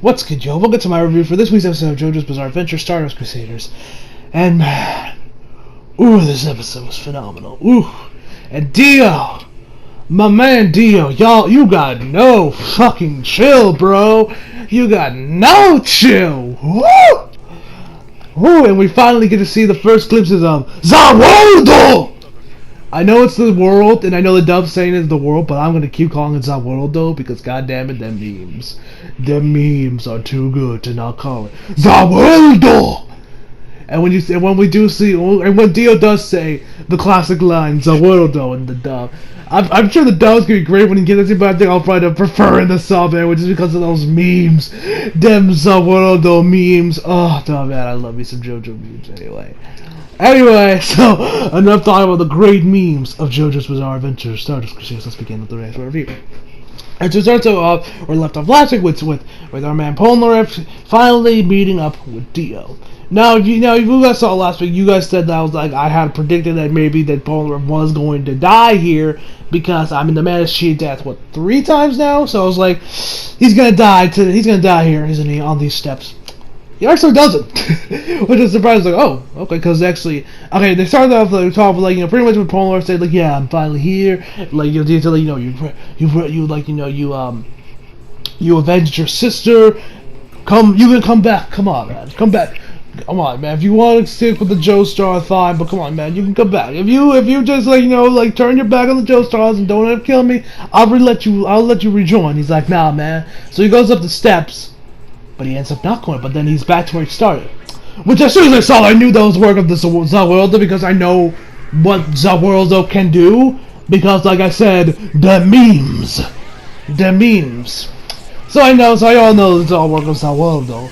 What's good, yo? Welcome to my review for this week's episode of JoJo's Bizarre Adventure, Stardust Crusaders. And man, this episode was phenomenal. And DIO, my man DIO, y'all, you got no fucking chill, bro. You got no chill. And we finally get to see the first glimpses of the world. I know it's the world, and I know the dub's saying it's the world, but I'm gonna keep calling it the world though, because goddammit, them memes. Them memes are too good to not call it the world. And when DIO does say the classic line the world in the dub, I'm sure the dub's gonna be great when he gets it, but I think I'll probably prefer in the sub, which is because of those memes. Them the world memes. Oh man, I love me some JoJo memes Anyway, so enough talking about the great memes of JoJo's Bizarre Adventure, Stardust Crusaders. Let's begin with the rest of our review. And to start off, we're left off last week with our man Polnareff finally meeting up with DIO. Now, you guys saw last week, you guys said that I had predicted that maybe that Polnareff was going to die here, because the man has cheated death, 3 times now? So I was like, he's gonna die here, isn't he, on these steps? He actually doesn't, which is surprising. Oh, okay, because actually, they started off talking pretty much with Polnareff said yeah, I'm finally here, you avenged your sister, you can come back, come on man, come back, come on man, if you want to stick with the Joestar, fine, but come on man, you can come back, if you just turn your back on the Joestars and don't ever kill me, I'll let you rejoin. He's like, nah man, so he goes up the steps. But he ends up not going, but then he's back to where he started. Which as soon as I saw it, I knew that was work of the Zaworldo, because I know what Zaworldo can do. Because like I said, the memes. So I all know it's all work of Zaworldo.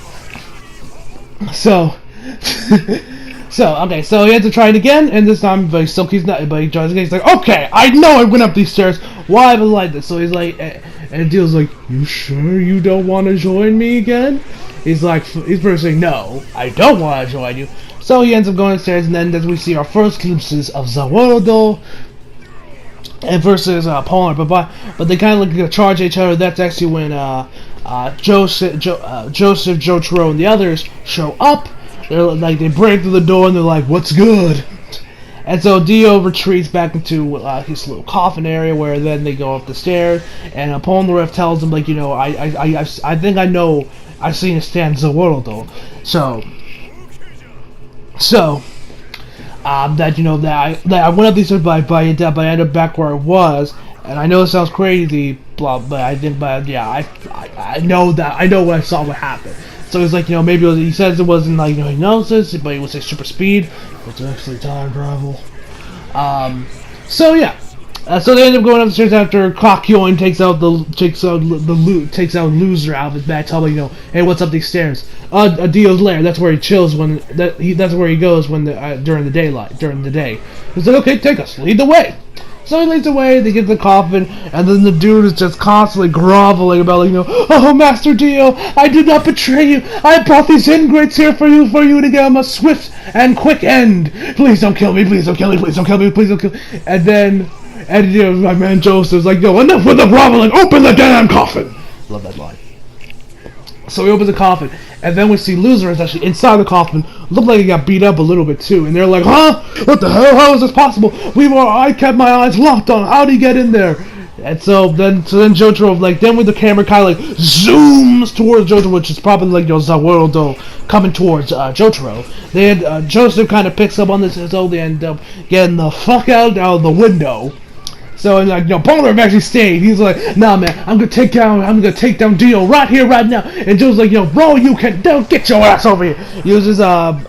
So he had to try it again, and this time, but he tries again. He's like, okay, I know I went up these stairs. Why have I like this? So he's like, and DIO's like, you sure you don't want to join me again? He's first saying, no, I don't want to join you. So he ends up going upstairs, and then as we see our first glimpses of Zaworldo and versus Polnareff, but they kind of charge each other. That's actually when Joseph, Jotaro, and the others show up. They break through the door and they're like, what's good? And so DIO retreats back into his little coffin area, where then they go up the stairs, and Polnareff tells him I think I know, I've seen it stand Zaworldo. So that I went up these stairs, but I ended up back where I was, and I know it sounds crazy, but I know what I saw what happened. So it's maybe he says it wasn't he knows this, but he would say super speed. It's actually time travel. So they end up going upstairs after Kakyoin takes out Loser out of his bag, telling him, hey, what's up these stairs? DIO's lair. That's where he chills that's where he goes during the day. He's like, okay, take us, lead the way. So he leads the way, they get to the coffin, and then the dude is just constantly groveling about, oh, Master DIO, I did not betray you. I brought these ingrates here for you to get him a swift and quick end. Please don't kill me, please don't kill me, please don't kill me, please don't kill me. And then, my man Joseph's like, yo, enough with the groveling, open the damn coffin. Love that line. So he opens the coffin, and then we see Loser is actually inside the coffin. Looked like he got beat up a little bit too, and they're like, huh? What the hell? How is this possible? I kept my eyes locked on. How'd he get in there? And so then Jotaro, then with the camera kind of zooms towards Jotaro, which is probably Zaworldo coming towards Jotaro. Then Joseph kind of picks up on this, and so they end up getting the fuck out of the window. So Polnareff actually stayed. He's like, nah man, I'm gonna take down DIO right here, right now. And Joe's like, bro, don't get your ass over here. He uses I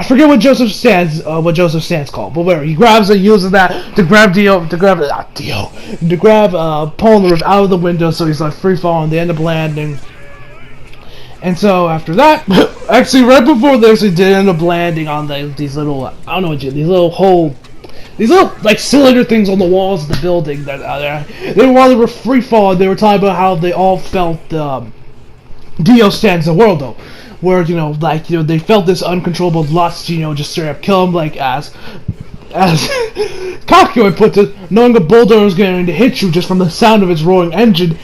forget what Joseph's stance called, but whatever. He grabs it, uses that to grab Polnareff out of the window, so he's free falling. They end up landing. And so after that, actually right before this, they did end up landing on these little cylinder things on the walls of the building that while they were free falling, they were talking about how they all felt DIO stands Zaworldo, where they felt this uncontrollable lust, just straight up kill him, as Kakyoin puts it, knowing a bulldozer is going to hit you just from the sound of its roaring engine,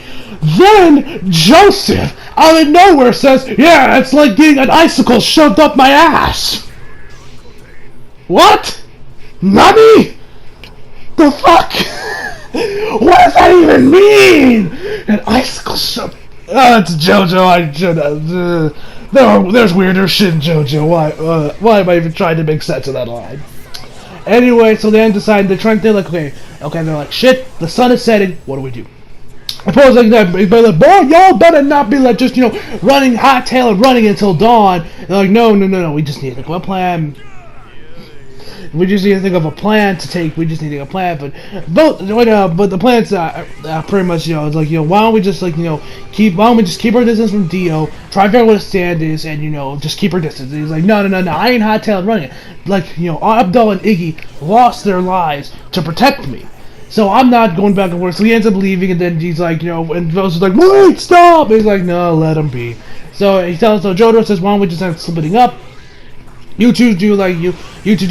Then Joseph, out of nowhere, says, "Yeah, it's like getting an icicle shoved up my ass." What? Nani? The fuck? What does that even mean? An icicle shoved... Oh, it's JoJo. I should have... there's weirder shit in JoJo. Why am I even trying to make sense of that line? Anyway, so they decide, they're like, okay, they're like, shit, the sun is setting, what do we do? I suppose like that, but boy, y'all better not be like just, running, hot-tail and running until dawn. They're like, no, we just need to think of a plan. We just need to think of a plan to take. We just need to think of a plan, but the plan's pretty much, it's like, why don't we just like, keep our distance from DIO, try to figure out what his stand is, and just keep our distance. And he's like, no, I ain't hot-tailing running. Like, Abdul and Iggy lost their lives to protect me, so I'm not going back and forth. So he ends up leaving, and then he's like, and Rose is like, wait, stop. And he's like, no, let him be. So JoJo says, why don't we just end up splitting up? You two do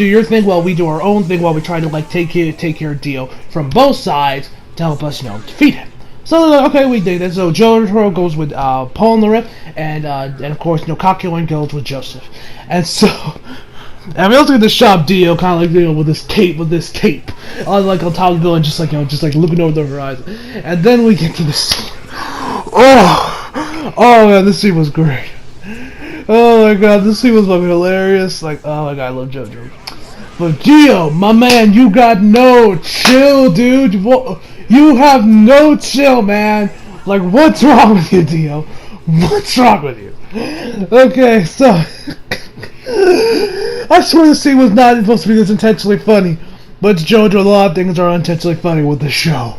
your thing while we do our own thing, while we try to like take care of DIO from both sides to help us, defeat him. So they're like, okay, we did that. So JoJo goes with Paul and the Rip, and of course, Kakyoin goes with Joseph. And so, and we also get to shop DIO kind of like with this cape, like on top of the building, just like looking over the horizon. And then we get to this scene. Oh man, this scene was great. Oh my god, this scene was fucking hilarious. Like, oh my god, I love JoJo. But DIO, my man, you got no chill, dude. You have no chill, man. Like, what's wrong with you, DIO? What's wrong with you? Okay, so I swear this scene was not supposed to be this intentionally funny, but JoJo, a lot of things are unintentionally funny with the show.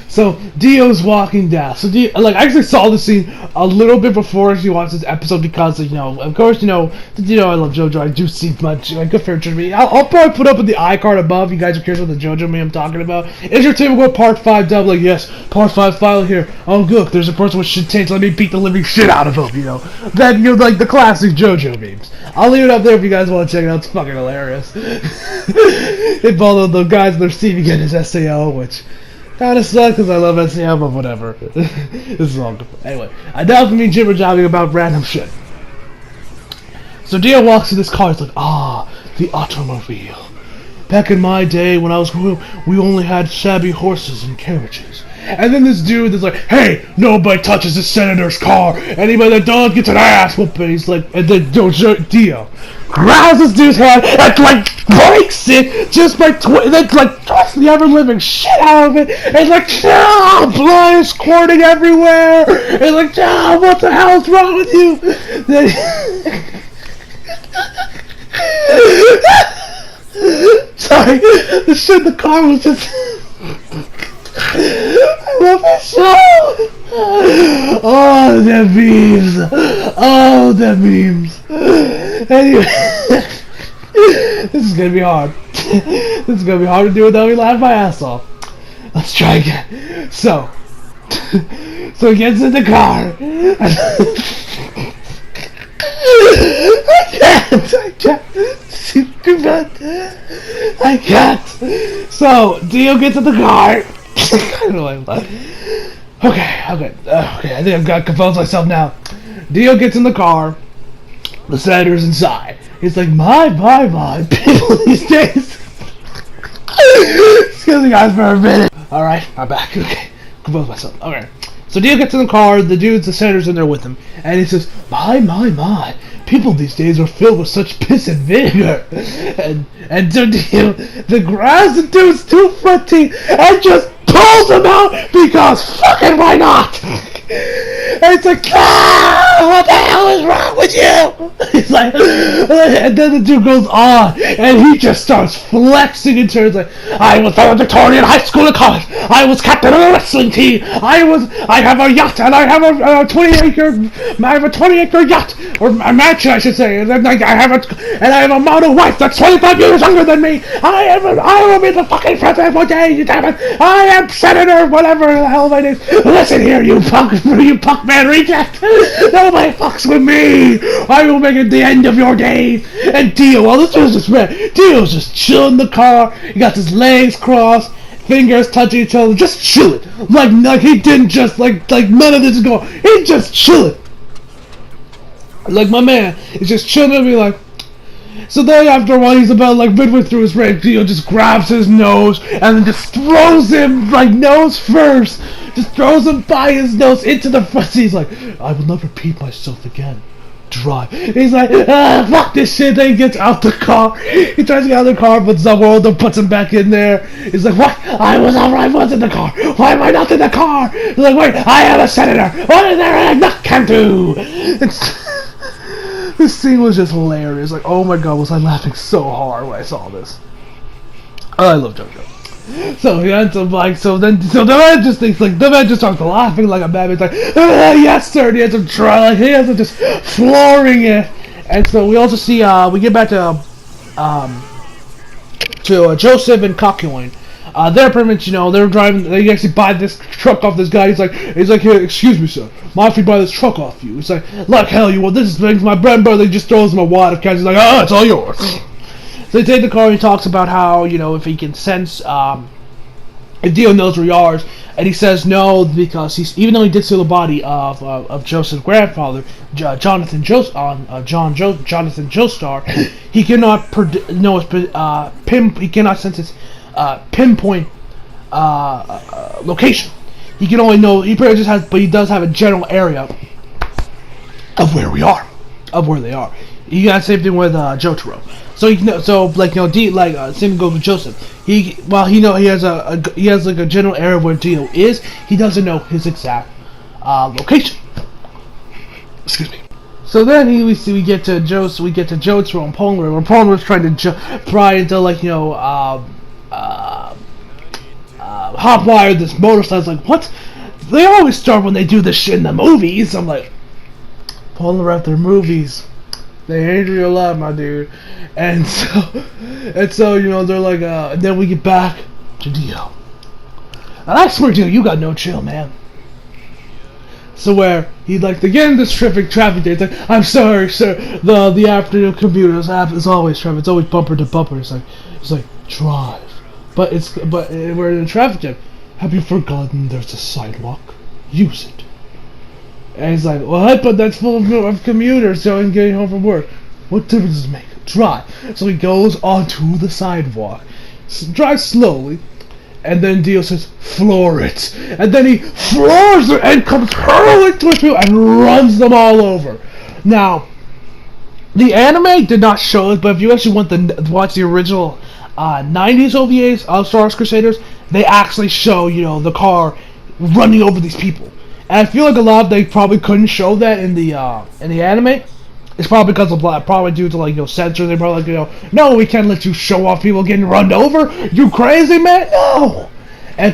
So DIO's walking down. So I actually saw the scene a little bit before she watched this episode because of course, I love JoJo. I do see much good fair to me. I'll probably put up in the iCard above. You guys are curious what the JoJo meme I'm talking about. Is your typical Part 5 dub? Like, yes, Part 5 file here. Oh good, there's a person with shit takes. Let me beat the living shit out of him. Then like the classic JoJo memes. I'll leave it up there if you guys want to check it out. It's fucking hilarious. If all of the guys they're receiving it is SAO, which kinda sucks because I love SAO, but whatever. This is all good. Anyway, I doubt me jibber jabbing about random shit. So DIO walks in this car. It's like, the automobile. Back in my day when I was growing up, we only had shabby horses and carriages. And then this dude is like, hey, nobody touches the senator's car. Anybody that does gets an ass whooping. He's like, and then DIO grabs this dude's hand and like breaks it just by then like twists the ever living shit out of it. And like, blood is squirting everywhere. And like, what the hell's wrong with you? Then sorry, the shit in the car was just. I love this show! Oh, the memes! Oh, the memes! Anyway, this is gonna be hard. This is gonna be hard to do without me laughing my ass off. Let's try again. So he gets in the car. I can't. So DIO gets in the car. I don't know why I'm laughing. Okay. I think I've got composed myself now. DIO gets in the car. The senator's inside. He's like, my, people these days. Excuse me, guys, for a minute. All right, I'm back. Okay, compose myself. Okay. So DIO gets in the car. The senator's in there with him, and he says, my. People these days are filled with such piss and vinegar. And so DIO, the dude's 2 and just pulls him out because fucking why not? And it's like, what the hell is wrong with you? He's like, and then the dude goes on, and he just starts flexing and turns like, I was valedictorian high school and college. I was captain of a wrestling team. I have a yacht, and I have a 20-acre yacht, or a mansion, I should say. And I have a model wife that's 25 years younger than me. I will be the fucking president one day. You damn it! I am senator, whatever the hell my name. Listen here, you punk man reject. Nobody fucks with me. I will make it the end of your days. And DIO, well, this was just man. DIO's just chilling in the car. He got his legs crossed. fingers touching each other, just chilling. Like he didn't just, like none of this is going, he just chilling. Like, my man is just chilling and be like, so then after a while, he's about, like, midway through his rage, Dio just grabs his nose and then just throws him, like, nose first. Just throws him by his nose into the front. He's like, I will not repeat myself again. Drive. He's like, fuck this shit. Then he gets out the car. He tries to get out of the car, but Zawaldo puts him back in there. He's like, what? I was in the car. Why am I not in the car? He's like, wait, I am a senator. What is there I not can do? This scene was just hilarious. Like, oh my god, was I laughing so hard when I saw this. I love JoJo. So he ends up like, so the man just thinks, like, the man just starts laughing like a madman. He's like, yes sir, and he ends up trying, like, he ends up just flooring it. And so we also see, we get back to Joseph and Kakyoin. They're pretty much, you know, they're driving, they actually buy this truck off this guy. He's like, here, excuse me, sir. Mind if we buy this truck off you? He's like hell you want, this is my bread and butter. He just throws him a wad of cash. He's like, oh, it's all yours. So they take the car and he talks about how, you know, if he can sense, if Dio knows where he are, and he says no because he's, even though he did steal the body of Joseph's grandfather, Jonathan Joestar, he cannot he cannot sense his pinpoint location. He can only know, he pretty just has, but he does have a general area of where we are, of where they are. You got the same thing with Jotaro. So he can, so like, you know, same goes with Joseph. He has like a general area where Dio is. He doesn't know his exact location. Excuse me. So then we get to Jotaro and Polar, where Polar is trying to pry into, like, you know, hotwire this motorcycle. Like, what? They always start when they do this shit in the movies. I'm like, Polar after movies, they ain't real life, my dude. And so you know, they're like, and then we get back to Dio. And I swear, Dio, you got no chill, man. So where he, like, again, this traffic day, it's like, I'm sorry, sir, the afternoon commute is always traffic, it's always bumper to bumper. It's like drive, but we're in a traffic jam. Have you forgotten there's a sidewalk? Use it. And he's like, what? But that's full of commuters going getting home from work. What difference does it make? Drive. So he goes onto the sidewalk, drives slowly. And then Dio says, floor it. And then he floors it and comes hurling towards people and runs them all over. Now, the anime did not show it, but if you actually want to watch the original 90s OVAs of Stardust Crusaders, they actually show, you know, the car running over these people. And I feel like a lot of they probably couldn't show that in the anime. It's probably because of probably due to, like, you know, censor. They probably, like, you know, no, we can't let you show off people getting run over. You crazy, man? No. And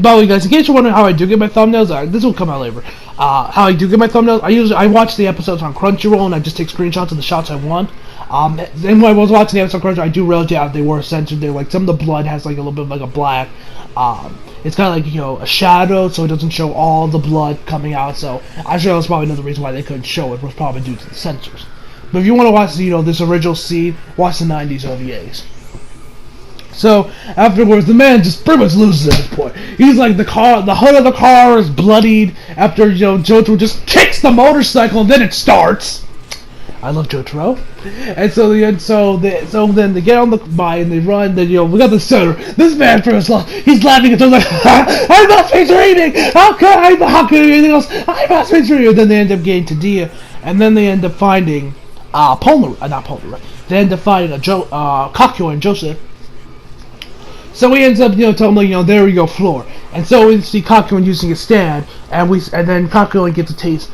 by the way, guys, in case you're wondering how I do get my thumbnails, this will come out later. How I do get my thumbnails, I watch the episodes on Crunchyroll and I just take screenshots of the shots I want. And when I was watching the episode on Crunchyroll, I do realize they were censored. They, like, some of the blood has, like, a little bit of, like, a black. It's kind of like, you know, a shadow, so it doesn't show all the blood coming out. So I'm sure that's probably another reason why they couldn't show it, was probably due to the censors. But if you want to watch, you know, this original scene, watch the 90s OVAs. So afterwards, the man just pretty much loses at this point. He's like, the hood of the car is bloodied after, you know, Jotaro just kicks the motorcycle and then it starts. I love Jotaro. And so then they get on the bike and they run. Then, you know, we got the center. This man first, he's laughing and like, I must be dreaming. How could anything else? I must be dreaming. Then they end up getting to Dia, and then they end up finding not Polar. They end up finding Kakyo and Joseph. So he ends up, you know, telling them, like, you know, there we go, floor. And so we see Kakyo using a stand, and then Kakyo gets a taste.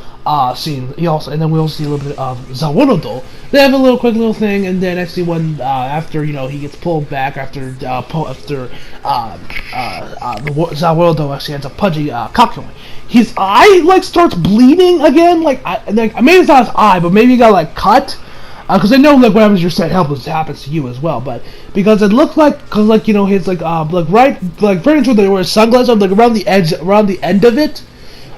Scene. And then we also see a little bit of Zawaldo. They have a quick little thing, and then actually when after, you know, he gets pulled back after Zawaldo actually ends up punching Kakyo. His eye, like, starts bleeding again. Like maybe it's not his eye, but maybe he got, like, cut. Because I know, like, what happens, you're set helpless, it happens to you as well. But because it looked like, because, like, you know, his right, like, pretty much where they wear sunglasses, like, around the end of it.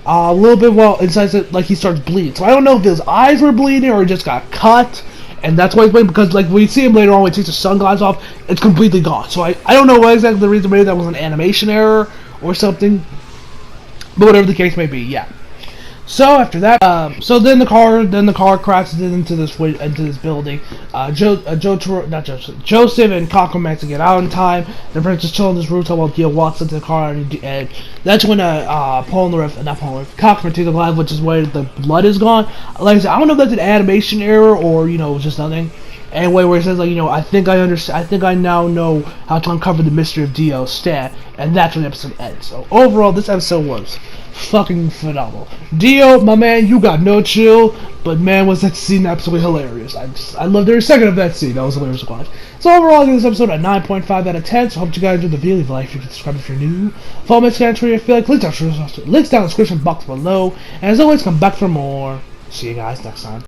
A little bit inside it, like, he starts bleeding. So I don't know if his eyes were bleeding or he just got cut, and that's why he's playing, because like we see him later on when he takes the sunglasses off, it's completely gone. So I don't know what exactly the reason, maybe that was an animation error or something, but whatever the case may be, yeah. So after that, so then the car crashes into this building. Joseph and Cocker manage to get out in time. The prince is chilling on this rooftop while Gil walks into the car, and that's when Cocker takes the live, which is where the blood is gone. Like I said, I don't know if that's an animation error or just nothing. Anyway, where it says like I think I now know how to uncover the mystery of DIO's stat, and that's when the episode ends. So overall, this episode was fucking phenomenal. DIO, my man, you got no chill, but man, was that scene absolutely hilarious. I loved every second of that scene. That was hilarious to watch. So overall, I give this episode a 9.5 out of 10. So hope you guys enjoyed the video. Leave a like if you can subscribe if you're new. Follow me on Instagram, Twitter if you like. Links down in the description box below. And as always, come back for more. See you guys next time.